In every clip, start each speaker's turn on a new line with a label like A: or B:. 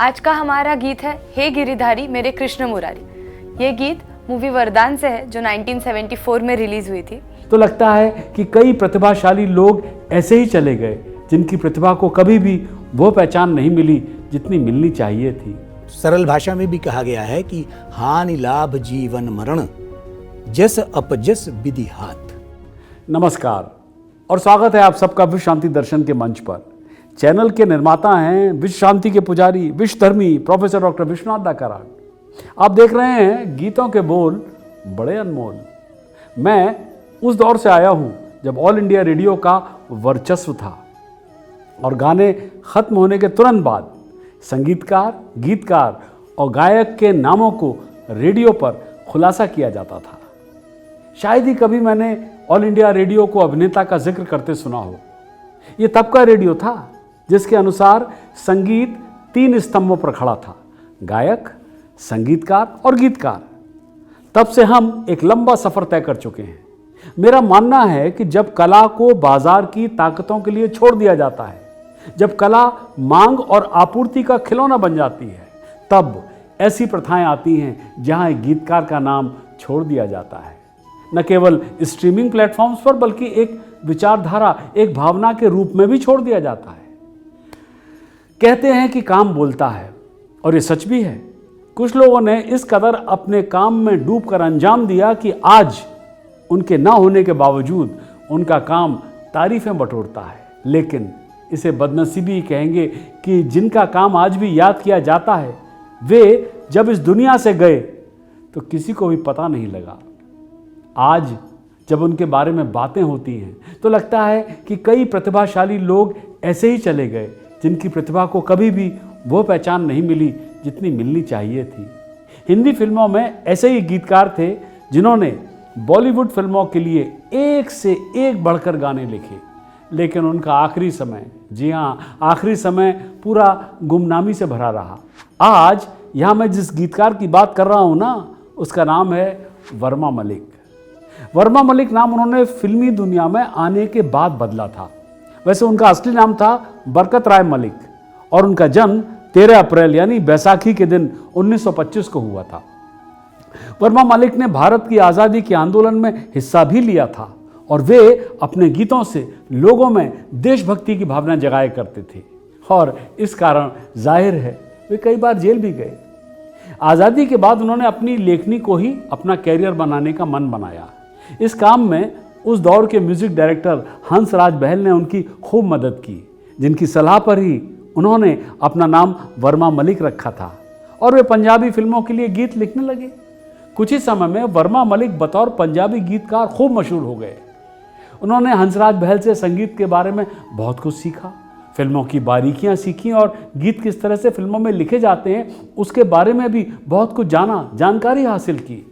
A: आज का हमारा गीत है हे गिरिधारी मेरे कृष्ण मुरारी। ये गीत मूवी वरदान से है जो 1974 में रिलीज हुई थी।
B: तो लगता है कि कई प्रतिभाशाली लोग ऐसे ही चले गए जिनकी प्रतिभा को कभी भी वो पहचान नहीं मिली जितनी मिलनी चाहिए थी।
C: सरल भाषा में भी कहा गया है कि हानि लाभ जीवन मरण जस अपजस विधि हाथ।
B: नमस्कार और स्वागत है आप सबका विश्व शांति दर्शन के मंच पर। चैनल के निर्माता हैं विश्व शांति के पुजारी विश्वधर्मी प्रोफेसर डॉक्टर विश्वनाथ दाकाराग। आप देख रहे हैं गीतों के बोल बड़े अनमोल। मैं उस दौर से आया हूं जब ऑल इंडिया रेडियो का वर्चस्व था और गाने खत्म होने के तुरंत बाद संगीतकार, गीतकार और गायक के नामों को रेडियो पर खुलासा किया जाता था। शायद ही कभी मैंने ऑल इंडिया रेडियो को अभिनेता का जिक्र करते सुना हो। यह तब का रेडियो था जिसके अनुसार संगीत 3 स्तंभों पर खड़ा था, गायक, संगीतकार और गीतकार। तब से हम एक लंबा सफर तय कर चुके हैं। मेरा मानना है कि जब कला को बाजार की ताकतों के लिए छोड़ दिया जाता है, जब कला मांग और आपूर्ति का खिलौना बन जाती है, तब ऐसी प्रथाएं आती हैं जहां एक गीतकार का नाम छोड़ दिया जाता है। न केवल स्ट्रीमिंग प्लेटफॉर्म्स पर बल्कि एक विचारधारा, एक भावना के रूप में भी छोड़ दिया जाता है। कहते हैं कि काम बोलता है और ये सच भी है। कुछ लोगों ने इस कदर अपने काम में डूबकर अंजाम दिया कि आज उनके ना होने के बावजूद उनका काम तारीफें बटोरता है। लेकिन इसे बदनसीबी कहेंगे कि जिनका काम आज भी याद किया जाता है, वे जब इस दुनिया से गए तो किसी को भी पता नहीं लगा। आज जब उनके बारे में बातें होती हैं तो लगता है कि कई प्रतिभाशाली लोग ऐसे ही चले गए जिनकी प्रतिभा को कभी भी वो पहचान नहीं मिली जितनी मिलनी चाहिए थी। हिंदी फिल्मों में ऐसे ही गीतकार थे जिन्होंने बॉलीवुड फिल्मों के लिए एक से एक बढ़कर गाने लिखे, लेकिन उनका आखिरी समय, जी हाँ आखिरी समय पूरा गुमनामी से भरा रहा। आज यहाँ मैं जिस गीतकार की बात कर रहा हूँ ना, उसका नाम है वर्मा मलिक। वर्मा मलिक नाम उन्होंने फिल्मी दुनिया में आने के बाद बदला था। वैसे उनका असली नाम था बरकत राय मलिक और उनका जन्म 13 अप्रैल यानी बैसाखी के दिन 1925 को हुआ था। वर्मा मलिक ने भारत की आज़ादी के आंदोलन में हिस्सा भी लिया था और वे अपने गीतों से लोगों में देशभक्ति की भावना जगाया करते थे और इस कारण जाहिर है वे कई बार जेल भी गए। आज़ादी के बाद उन्होंने अपनी लेखनी को ही अपना कैरियर बनाने का मन बनाया। इस काम में उस दौर के म्यूजिक डायरेक्टर हंसराज बहल ने उनकी खूब मदद की, जिनकी सलाह पर ही उन्होंने अपना नाम वर्मा मलिक रखा था और वे पंजाबी फिल्मों के लिए गीत लिखने लगे। कुछ ही समय में वर्मा मलिक बतौर पंजाबी गीतकार खूब मशहूर हो गए। उन्होंने हंसराज बहल से संगीत के बारे में बहुत कुछ सीखा, फिल्मों की बारीकियां सीखी और गीत किस तरह से फिल्मों में लिखे जाते हैं उसके बारे में भी बहुत कुछ जानकारी हासिल की।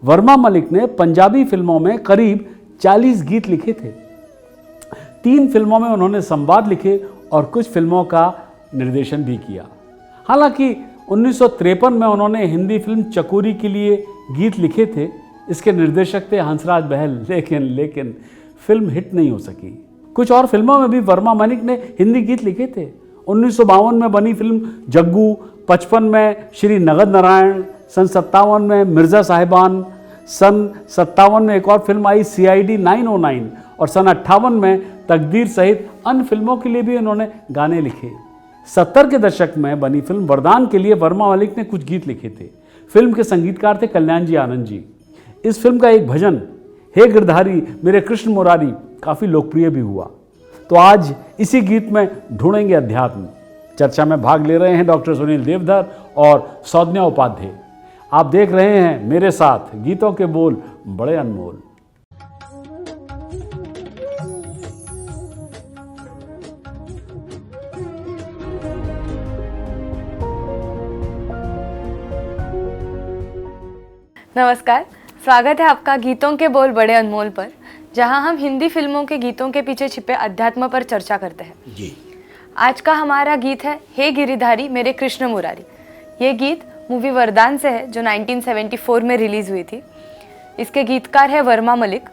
B: वर्मा मलिक ने पंजाबी फिल्मों में करीब 40 गीत लिखे थे। 3 फिल्मों में उन्होंने संवाद लिखे और कुछ फिल्मों का निर्देशन भी किया। हालांकि 1953 में उन्होंने हिंदी फिल्म चकोरी के लिए गीत लिखे थे। इसके निर्देशक थे हंसराज बहल, लेकिन फिल्म हिट नहीं हो सकी। कुछ और फिल्मों में भी वर्मा मलिक ने हिंदी गीत लिखे थे। 1952 में बनी फिल्म जग्गू, 55 में श्री नगद नारायण, सन 57 में मिर्ज़ा साहिबान, सन 57 में एक और फिल्म आई CID 909 और सन 58 में तकदीर सहित अन्य फिल्मों के लिए भी उन्होंने गाने लिखे। 70 के दशक में बनी फिल्म वरदान के लिए वर्मा मलिक ने कुछ गीत लिखे थे। फिल्म के संगीतकार थे कल्याण जी आनंद जी। इस फिल्म का एक भजन हे गिरधारी मेरे कृष्ण मुरारी काफ़ी लोकप्रिय भी हुआ। तो आज इसी गीत में ढूंढेंगे अध्यात्म। चर्चा में भाग ले रहे हैं डॉक्टर सुनील देवधर और सौज्ञा उपाध्याय। आप देख रहे हैं मेरे साथ गीतों के बोल बड़े अनमोल।
A: नमस्कार, स्वागत है आपका गीतों के बोल बड़े अनमोल पर, जहां हम हिंदी फिल्मों के गीतों के पीछे छिपे अध्यात्म पर चर्चा करते हैं।
C: जी।
A: आज का हमारा गीत है हे गिरिधारी मेरे कृष्ण मुरारी। ये गीत मूवी वरदान से है जो 1974 में रिलीज हुई थी। इसके गीतकार है वर्मा मलिक।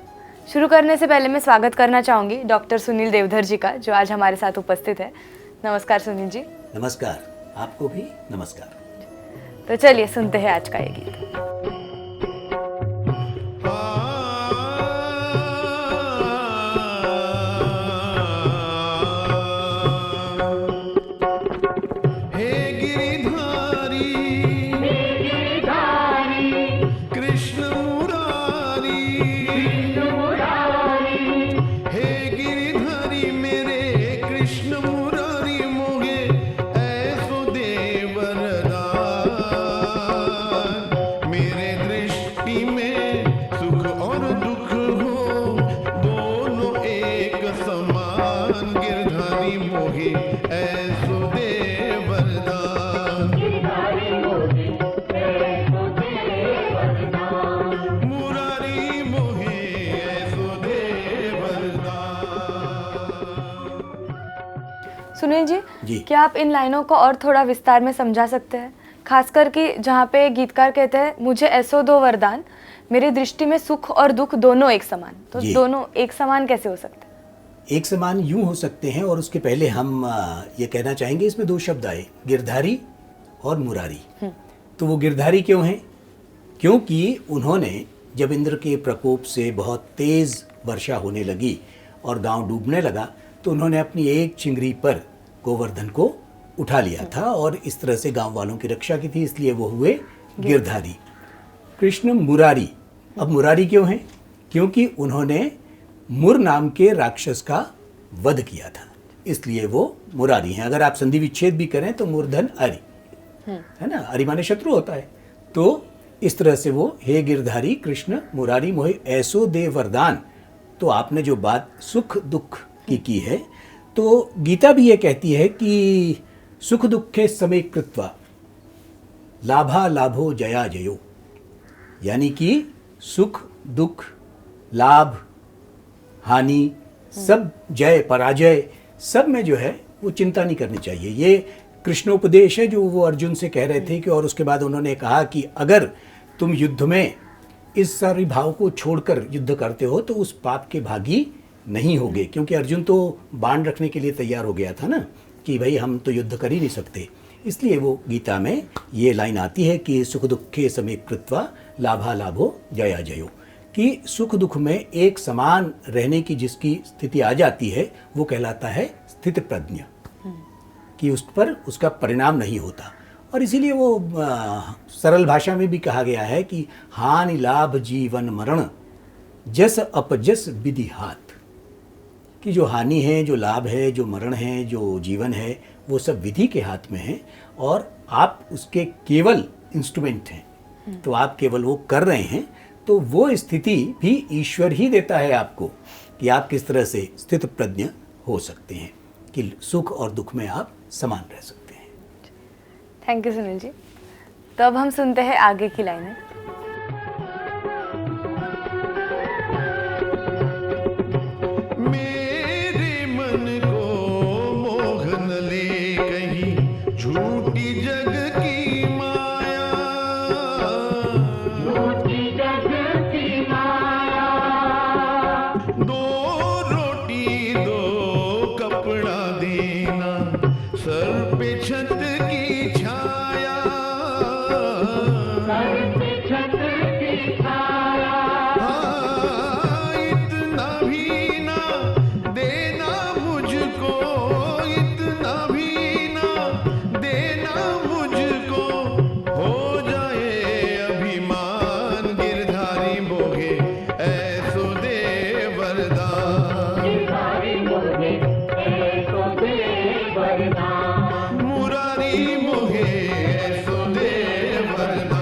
A: शुरू करने से पहले मैं स्वागत करना चाहूँगी डॉक्टर सुनील देवधर जी का, जो आज हमारे साथ उपस्थित है। नमस्कार सुनील जी।
C: नमस्कार। आपको भी नमस्कार।
A: तो चलिए सुनते हैं आज का ये गीत। सुनील जी, क्या आप इन लाइनों को और थोड़ा विस्तार में समझा सकते हैं, खासकर कि जहाँ पे गीतकार कहते हैं मुझे ऐसो दो वरदान, मेरी दृष्टि में सुख और दुख दोनों एक समान। तो दोनों एक समान कैसे हो सकते हैं?
C: एक समान यूं हो सकते हैं, और उसके पहले हम ये कहना चाहेंगे, इसमें दो शब्द आए, गिरधारी और मुरारी। तो वो गिरधारी क्यों हैं? क्योंकि उन्होंने जब इंद्र के प्रकोप से बहुत तेज वर्षा होने लगी और गांव डूबने लगा, तो उन्होंने अपनी एक चिंगरी पर गोवर्धन को उठा लिया था और इस तरह से गांव वालों की रक्षा की थी, इसलिए वो हुए गिरधारी। कृष्ण मुरारी। अब मुरारी क्यों हैं? क्योंकि उन्होंने मुर नाम के राक्षस का वध किया था, इसलिए वो मुरारी हैं। अगर आप संधि विच्छेद भी करें तो मूर्धन अरि, है ना, अरि माने शत्रु होता है। तो इस तरह से वो हे गिरधारी कृष्ण मुरारी मोहि ऐसो दे वरदान। तो आपने जो बात सुख दुख की है, तो गीता भी ये कहती है कि सुख दुखे समय कृत्वा लाभा लाभो जया जयो, यानी कि सुख दुख लाभ हानि सब, जय पराजय सब में जो है वो चिंता नहीं करनी चाहिए। ये कृष्णोपदेश है जो वो अर्जुन से कह रहे थे कि, और उसके बाद उन्होंने कहा कि अगर तुम युद्ध में इस सारी भाव को छोड़कर युद्ध करते हो तो उस पाप के भागी नहीं होगे, क्योंकि अर्जुन तो बाण रखने के लिए तैयार हो गया था ना कि भाई हम तो युद्ध कर ही नहीं सकते। इसलिए वो गीता में ये लाइन आती है कि सुख दुखे समय कृत्वा लाभा लाभो जया जयो, कि सुख दुख में एक समान रहने की जिसकी स्थिति आ जाती है वो कहलाता है स्थित प्रज्ञ, कि उस पर उसका परिणाम नहीं होता। और इसीलिए वो सरल भाषा में भी कहा गया है कि हानि लाभ जीवन मरण जस अपजस विधि हाथ, कि जो हानि है, जो लाभ है, जो मरण है, जो जीवन है, वो सब विधि के हाथ में है और आप उसके केवल इंस्ट्रूमेंट हैं। तो आप केवल वो कर रहे हैं, तो वो स्थिति भी ईश्वर ही देता है आपको कि आप किस तरह से स्थित प्रज्ञ हो सकते हैं, कि सुख और दुख में आप समान रह सकते हैं।
A: Thank you Sunil ji. तो अब हम सुनते हैं आगे की लाइनें।
D: झूठी जग की माया, झूठी जग की माया, दो रोटी दो कपड़ा देना, सर पे छत की छाया, सर पे छत की छाया, हाँ, इतना भी ना देना मुझको, इतना भी देना मुझको, हो जाए अभिमान, गिरधारी मोहे ऐसो दे वरदान, गिरधारी मोहे ऐसो दे वरदान, मुरारी मोहे ऐसो दे वरदान।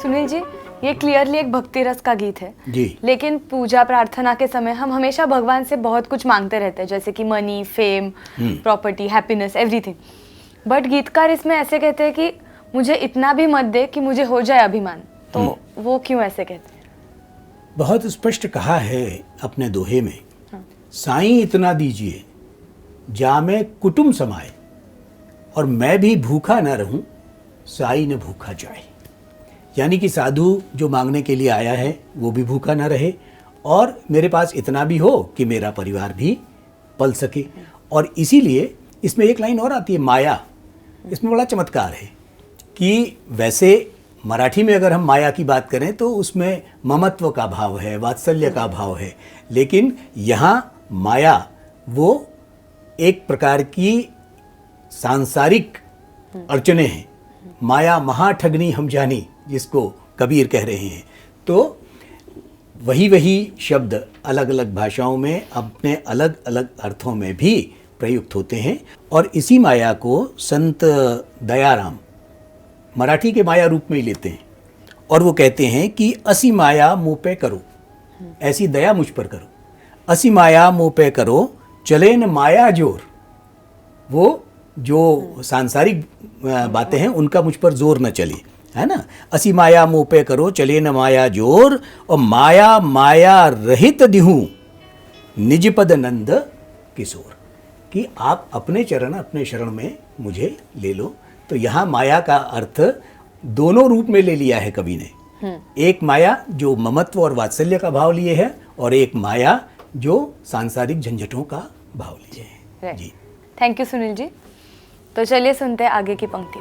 A: सुनील जी, ये क्लियरली एक भक्ति रस का गीत है
C: जी,
A: लेकिन पूजा प्रार्थना के समय हम हमेशा भगवान से बहुत कुछ मांगते रहते हैं, जैसे कि money, fame, property, happiness, everything. But गीतकार इसमें ऐसे कहते हैं कि मुझे इतना भी मत दे कि मुझे हो जाए अभिमान। तो वो क्यों ऐसे कहते हैं?
C: बहुत स्पष्ट कहा है अपने दोहे में, साईं इतना दीजिए जामे कुटुंब समाए, और मैं भी भूखा न रहूं साईं न भूखा जाए। यानी कि साधु जो मांगने के लिए आया है वो भी भूखा ना रहे, और मेरे पास इतना भी हो कि मेरा परिवार भी पल सके। और इसीलिए इसमें एक लाइन और आती है माया। इसमें बड़ा चमत्कार है कि वैसे मराठी में अगर हम माया की बात करें तो उसमें ममत्व का भाव है, वात्सल्य का भाव है, लेकिन यहाँ माया वो एक प्रकार की सांसारिक अड़चने हैं। माया महाठगनी हम जानी, जिसको कबीर कह रहे हैं। तो वही शब्द अलग अलग भाषाओं में अपने अलग अलग अर्थों में भी प्रयुक्त होते हैं। और इसी माया को संत दयाराम मराठी के माया रूप में ही लेते हैं और वो कहते हैं कि असी माया मुँह पे करो, ऐसी दया मुझ पर करो। असी माया मुँह पे करो, चले न माया जोर। वो जो सांसारिक बातें हैं उनका मुझ पर जोर न चले, है ना। असी माया मुँह पे करो, चले न माया जोर, और माया माया रहित दिहूँ निज पद नंद किशोर, कि आप अपने चरण अपने शरण में मुझे ले लो। तो यहाँ माया का अर्थ दोनों रूप में ले लिया है कवि ने। एक माया जो ममत्व और वात्सल्य का भाव लिए है, और एक माया जो सांसारिक झंझटों का भाव लिए है। जी,
A: थैंक यू सुनील जी। तो चलिए सुनते हैं आगे की पंक्ति।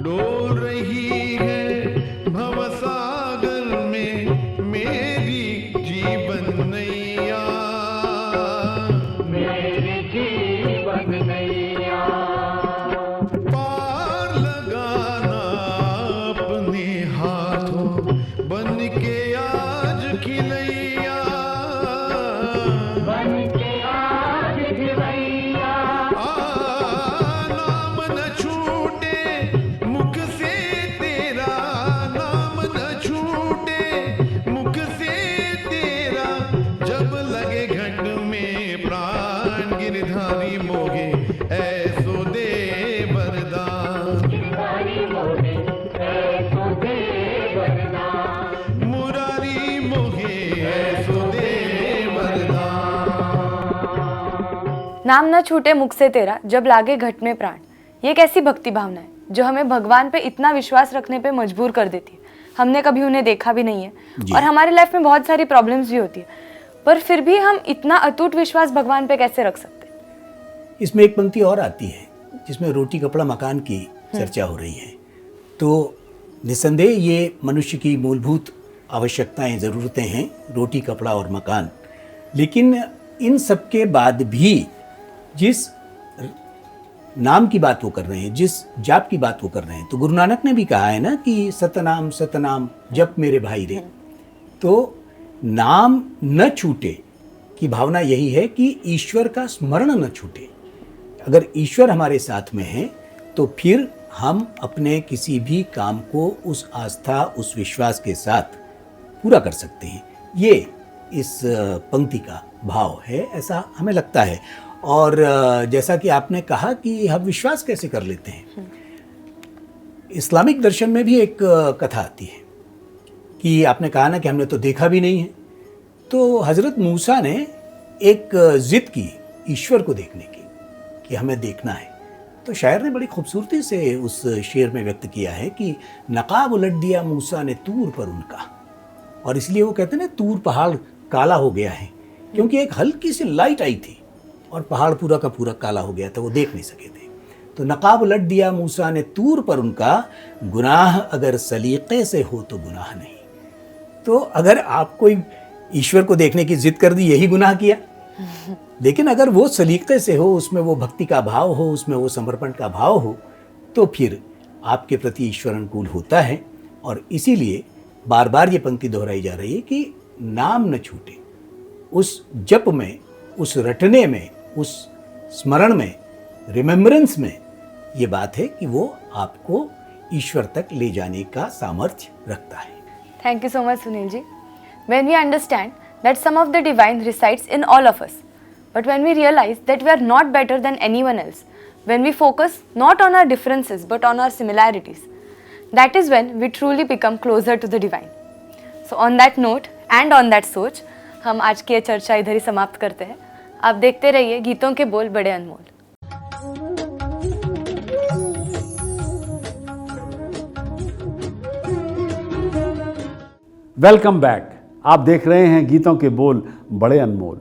D: डोल रही है भवसागर में मेरी जीवन नैया, मेरी जीवन नैया, पार लगाना अपने हाथों बन के आज खिलैया, बन के आज खिलैया, नाम न छूटे मुख से तेरा, नाम न छूटे मुख से तेरा, जब लगे घट में प्राण गिरधारी मोहे ऐसो दे वरदान, गिरधारी मोहे ऐसो दे वरदान, मुरारी मोहे ऐसो दे वरदान।
A: नाम न छूटे मुख से तेरा, जब लागे घट में प्राण। ये एक ऐसी भक्ति भावना है जो हमें भगवान पे इतना विश्वास रखने पे मजबूर कर देती है। हमने कभी उन्हें देखा भी नहीं है और हमारी लाइफ में बहुत सारी प्रॉब्लम्स भी होती है, पर फिर भी हम इतना अटूट विश्वास भगवान पे कैसे रख सकते हैं?
C: इसमें एक पंक्ति और आती है जिसमें रोटी कपड़ा मकान की चर्चा हो रही है। तो निस्संदेह ये मनुष्य की मूलभूत आवश्यकताएं, ज़रूरतें हैं, रोटी कपड़ा और मकान। लेकिन इन सब के बाद भी जिस नाम की बात वो कर रहे हैं, जिस जाप की बात वो कर रहे हैं, तो गुरु नानक ने भी कहा है ना कि सतनाम सतनाम जप मेरे भाई रे। तो नाम न छूटे की भावना यही है कि ईश्वर का स्मरण न छूटे। अगर ईश्वर हमारे साथ में है तो फिर हम अपने किसी भी काम को उस आस्था, उस विश्वास के साथ पूरा कर सकते हैं। ये इस पंक्ति का भाव है, ऐसा हमें लगता है। और जैसा कि आपने कहा कि हम विश्वास कैसे कर लेते हैं, इस्लामिक दर्शन में भी एक कथा आती है कि आपने कहा ना कि हमने तो देखा भी नहीं है। तो हज़रत मूसा ने एक जिद की ईश्वर को देखने की कि हमें देखना है। तो शायर ने बड़ी खूबसूरती से उस शेर में व्यक्त किया है कि नकाब उलट दिया मूसा ने तूर पर उनका, और इसलिए वो कहते हैं ना तूर पहाड़ काला हो गया है, क्योंकि एक हल्की सी लाइट आई थी और पहाड़ पूरा का पूरा काला हो गया था, वो देख नहीं सके थे। तो नकाब उलट दिया मूसा ने तूर पर उनका, गुनाह अगर सलीके से हो तो गुनाह नहीं। तो अगर आप कोई ईश्वर को देखने की जिद कर दी, यही गुनाह किया। लेकिन अगर वो सलीके से हो, उसमें वो भक्ति का भाव हो, उसमें वो समर्पण का भाव हो, तो फिर आपके प्रति ईश्वर अनुकूल होता है। और इसीलिए बार बार ये पंक्ति दोहराई जा रही है कि नाम न छूटे, उस जप में, उस रटने में, उस स्मरण में, रिमेम्बरेंस में ये बात है कि वो आपको ईश्वर तक ले जाने का सामर्थ्य रखता है।
A: Thank you so much, Sunil ji. When we understand that some of the divine resides in all of us, but when we realize that we are not better than anyone else, when we focus not on our differences but on our similarities, that is when we truly become closer to the divine. So on that note and on that सोच, हम आज की ये चर्चा इधर ही समाप्त करते हैं। आप देखते रहिए गीतों के बोल बड़े अनमोल।
B: Welcome back. आप देख रहे हैं गीतों के बोल बड़े अनमोल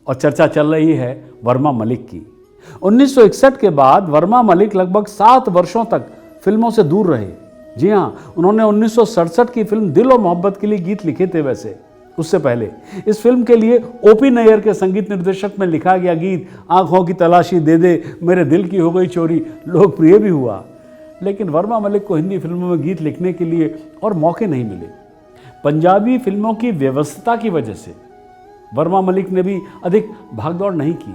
B: और चर्चा चल रही है वर्मा मलिक की। 1961 के बाद वर्मा मलिक लगभग 7 वर्षों तक फिल्मों से दूर रहे। जी हाँ, उन्होंने 1967 की फिल्म दिल और मोहब्बत के लिए गीत लिखे थे। वैसे उससे पहले इस फिल्म के लिए ओपी नैयर के संगीत निर्देशक में लिखा गया गीत आंखों की तलाशी दे दे मेरे दिल की हो गई चोरी लोकप्रिय भी हुआ। लेकिन वर्मा मलिक को हिंदी फिल्मों में गीत लिखने के लिए और मौके नहीं मिले। पंजाबी फिल्मों की व्यवस्था की वजह से वर्मा मलिक ने भी अधिक भागदौड़ नहीं की।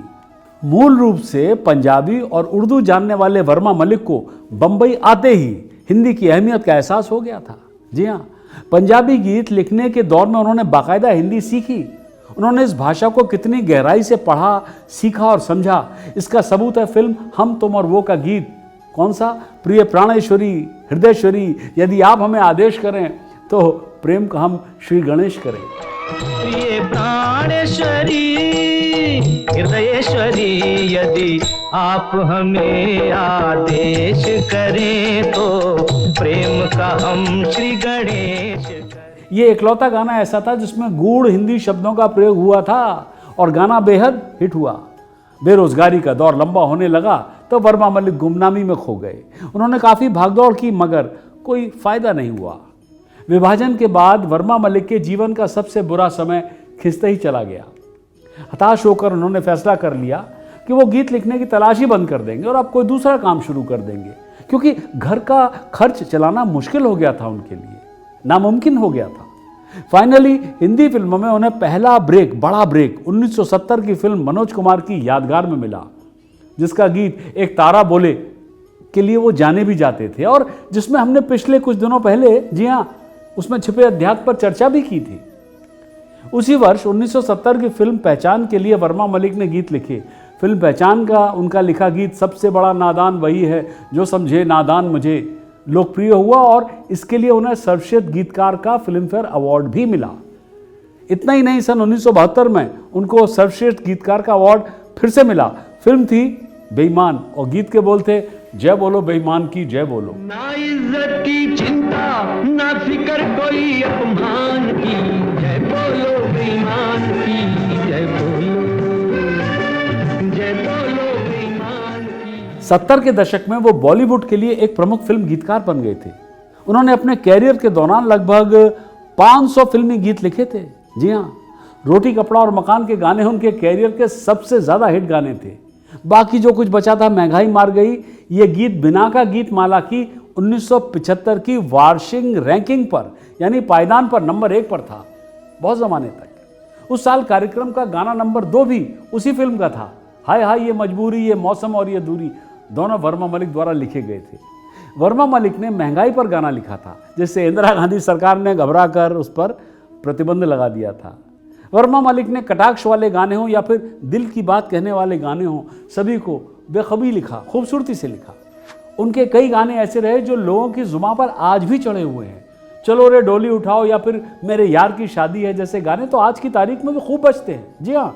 B: मूल रूप से पंजाबी और उर्दू जानने वाले वर्मा मलिक को बंबई आते ही हिंदी की अहमियत का एहसास हो गया था। जी हाँ, पंजाबी गीत लिखने के दौर में उन्होंने बाकायदा हिंदी सीखी। उन्होंने इस भाषा को कितनी गहराई से पढ़ा, सीखा और समझा, इसका सबूत है फिल्म हम तुम और वो का गीत। कौन सा? प्रिय प्राणेश्वरी हृदयश्वरी यदि आप हमें आदेश करें तो प्रेम का हम श्री गणेश करें।
E: प्रिय प्राणेश्वरी हृदयेश्वरी यदि आप हमें आदेश करें तो प्रेम का हम श्री गणेश करें।
B: ये इकलौता गाना ऐसा था जिसमें गूढ़ हिंदी शब्दों का प्रयोग हुआ था और गाना बेहद हिट हुआ। बेरोजगारी का दौर लंबा होने लगा तो वर्मा मलिक गुमनामी में खो गए। उन्होंने काफ़ी भागदौड़ की मगर कोई फायदा नहीं हुआ। विभाजन के बाद वर्मा मलिक के जीवन का सबसे बुरा समय खिंचते ही चला गया। हताश होकर उन्होंने फैसला कर लिया कि वो गीत लिखने की तलाश ही बंद कर देंगे और अब कोई दूसरा काम शुरू कर देंगे, क्योंकि घर का खर्च चलाना मुश्किल हो गया था उनके लिए, नामुमकिन हो गया था। फाइनली हिंदी फिल्मों में उन्हें पहला ब्रेक, बड़ा ब्रेक 1970 की फिल्म मनोज कुमार की यादगार में मिला, जिसका गीत एक तारा बोले के लिए वो जाने भी जाते थे और जिसमें हमने पिछले कुछ दिनों पहले, जी हाँ, उसमें छिपे अध्यात्म पर चर्चा भी की थी। उसी वर्ष 1970 की फिल्म पहचान के लिए वर्मा मलिक ने गीत लिखे। फिल्म पहचान का उनका लिखा गीत सबसे बड़ा नादान वही है जो समझे नादान मुझे लोकप्रिय हुआ और इसके लिए उन्हें सर्वश्रेष्ठ गीतकार का फिल्म फेयर अवार्ड भी मिला। इतना ही नहीं, सन 1972 में उनको सर्वश्रेष्ठ गीतकार का अवार्ड फिर से मिला। फिल्म थी बेईमान और गीत के बोल थे जय बोलो बेईमान की जय बोलो।
E: ना इज्जत की चिंता ना फिकर कोई अपमान की, जय बोलो बेईमान की जय बोलो, जय बोलो बेईमान की।
B: 70 के दशक में वो बॉलीवुड के लिए एक प्रमुख फिल्म गीतकार बन गए थे। उन्होंने अपने कैरियर के दौरान लगभग 500 फिल्मी गीत लिखे थे। जी हाँ, रोटी कपड़ा और मकान के गाने उनके कैरियर के सबसे ज़्यादा हिट गाने थे। बाकी जो कुछ बचा था महंगाई मार गई। ये गीत बिना का गीत माला की 1975 की वार्षिक रैंकिंग पर यानी पायदान पर नंबर 1 पर था बहुत ज़माने तक। उस साल कार्यक्रम का गाना नंबर 2 भी उसी फिल्म का था। हाय हाय ये मजबूरी, ये मौसम और ये दूरी दोनों वर्मा मलिक द्वारा लिखे गए थे। वर्मा मलिक ने महंगाई पर गाना लिखा था, जिससे इंदिरा गांधी सरकार ने घबरा कर उस पर प्रतिबंध लगा दिया था। वर्मा मलिक ने कटाक्ष वाले गाने हों या फिर दिल की बात कहने वाले गाने हों, सभी को बेखबी लिखा, खूबसूरती से लिखा। उनके कई गाने ऐसे रहे जो लोगों की जुबान पर आज भी चढ़े हुए हैं। चलो रे डोली उठाओ या फिर मेरे यार की शादी है जैसे गाने तो आज की तारीख में भी खूब बजते हैं। जी हाँ,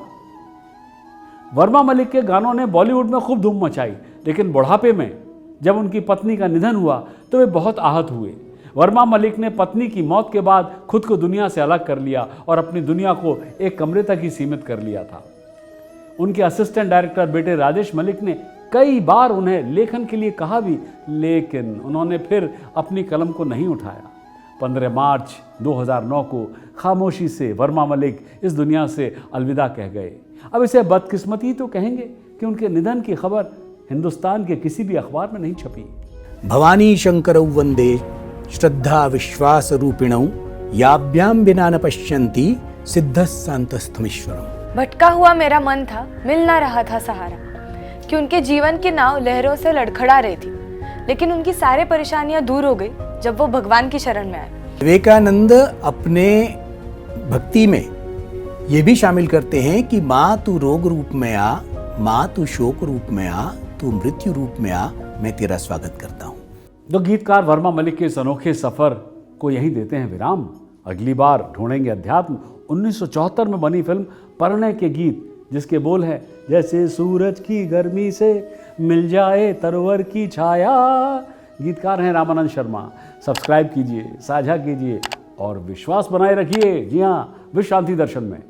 B: वर्मा मलिक के गानों ने बॉलीवुड में खूब धूम मचाई, लेकिन बुढ़ापे में जब उनकी पत्नी का निधन हुआ तो वे बहुत आहत हुए। वर्मा मलिक ने पत्नी की मौत के बाद खुद को दुनिया से अलग कर लिया और अपनी दुनिया को एक कमरे तक ही सीमित कर लिया था। उनके असिस्टेंट डायरेक्टर बेटे राजेश मलिक ने कई बार उन्हें लेखन के लिए कहा भी, लेकिन उन्होंने फिर अपनी कलम को नहीं उठाया। 15 मार्च 2009 को खामोशी से वर्मा मलिक इस दुनिया से अलविदा कह गए। अब इसे बदकिस्मती तो कहेंगे कि उनके निधन की खबर हिंदुस्तान के किसी भी अखबार में नहीं छपी।
C: भवानी शंकरौ वंदे श्रद्धा विश्वास रूपिणौ याभ्यां विना न पश्यन्ति सिद्धः शान्तस्थमीश्वरम्।
A: भटका हुआ मेरा मन था, मिल ना रहा था सहारा, कि उनके जीवन की नाव लहरों से लड़खड़ा रही थी, लेकिन उनकी सारी परेशानियां दूर हो गई जब वो भगवान की शरण में आए।
C: विवेकानंद अपने भक्ति में ये भी शामिल करते हैं कि माँ तू रोग रूप में आ, माँ तू शोक रूप में आ, तू मृत्यु रूप में आ, मैं तेरा स्वागत करता हूँ।
B: तो गीतकार वर्मा मलिक के इस अनोखे सफर को यहीं देते हैं विराम। अगली बार ढूंढेंगे अध्यात्म। 1974 में बनी फिल्म परिणय के गीत, जिसके बोल है जैसे सूरज की गर्मी से मिल जाए तरवर की छाया। गीतकार हैं रामानंद शर्मा। सब्सक्राइब कीजिए, साझा कीजिए और विश्वास बनाए रखिए। जी हाँ, विश्व शांति दर्शन में।